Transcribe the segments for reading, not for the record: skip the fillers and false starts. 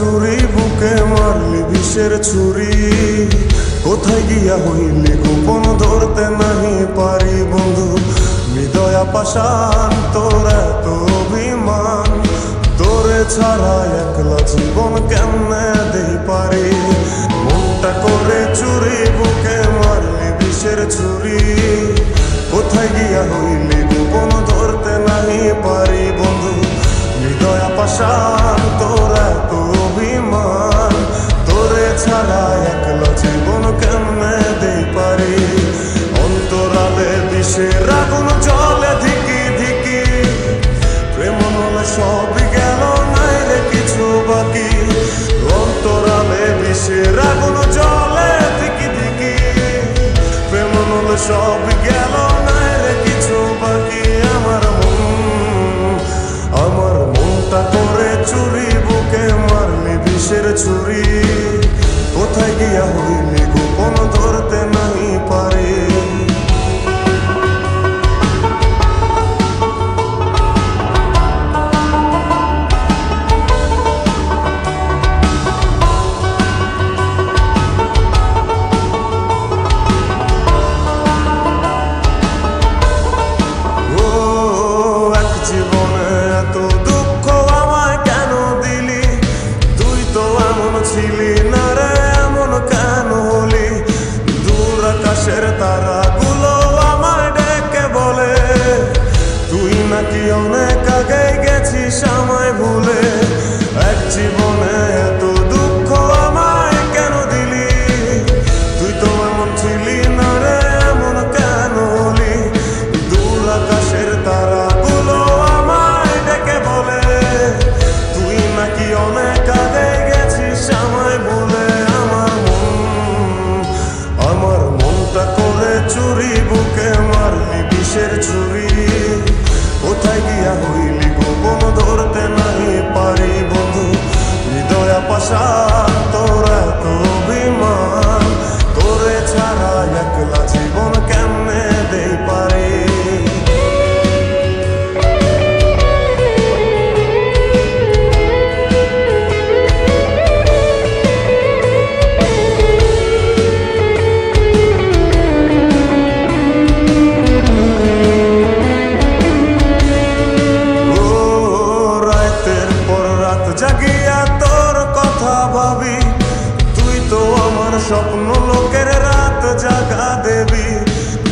চুরি বুকে মারলি বিষের ছুরি কোথায় গিয়া হইলি গোপন ধরতে নাহি পারি বন্ধু হৃদয়া পাষাণ তোর এত অভিমান তোরে ছাড়া একলা জীবন কেমনে দেই পারি মনটা করে চুরি বুকে মারলি বিষের ছুরি কোথায় গিয়া হইলি গোপন ধরতে নাহি পারি বন্ধু হৃদয়া পাষাণ তোর এত অভিমান তোরে ছাড়া একলা জীবন কেমনে দেই পারি অন্তরালে বিষের আগুন জ্বলে ধিকি ধিকি প্রেম নলে সবই গেল নাই রে কিছু বাকি অন্তরালে বিষের আগুন জ্বলে ধিকি ধিকি প্রেম নলে সবই গেল নাই রে কিছু বাকি আমার মনটা করে চুরি বুকে মারলি বিষের ছুরি কোথায় গিয়া হইলি গোপন ধরতে নাহি পারি তারাগুলো আমায় ডেকে বলে তুই নাকি অনেক আগে গেছিস আমায় ভুলে এক জীবনে এত দুঃখ আমায় কেন দিলি তুই তো এমন ছিলি না রে এমন কেন হলি দূর আকাশের তারাগুলো আমায় ডেকে বলে তুই নাকি অনেক আগে গেছিস আমায় ভুলে আমার মনটা করে চুরি বুকে মারলি বিষের ছুরি কোথায় গিয়া হইলি গোপন ধরতে নাহি পারি বন্ধু হৃদয়া পাষাণ তোর এত অভিমান তোরে ছাড়া একলা জীবন কেমনে দেই পারি জাগিয়া তোর কথা ভাবি তুই তো আমার স্বপ্ন লোকের রাত জাগা দেবী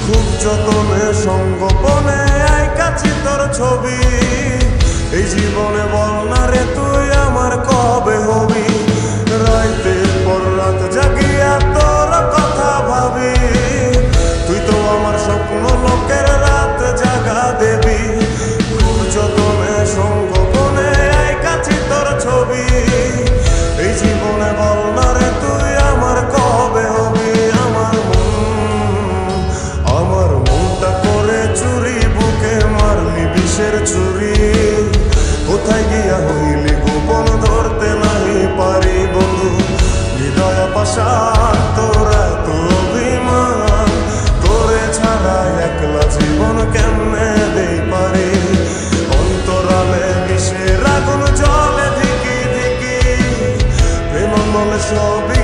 খুব যতনে সঙ্গোপনে আইকাছি তোর ছবি এই জীবনে বল না রে তুই আমার কবে হবি রাতের পর রাত জাগিয়া তোর কথা ভাবি তুই তো আমার স্বপ্ন লোকের রাত জাগা দেবী খুব যতনে সঙ্গোপনে আইকাছি তোর ছবি এই জীবনে বল না রে তুই আমার কবে হবি আমার মনটা করে চুরি বুকে মারলি বিষের ছুরি কোথায় গিয়া হইলি গোপন ধরতে নাহি পারি বন্ধু হৃদয়া পাষাণ তোর এত অভিমান তোরে ছাড়া একলা জীবন কেমনে দেই পারি অন্তরালে বিষের আগুন জ্বলে ধিকি ধিকি প্রেম নলে সবই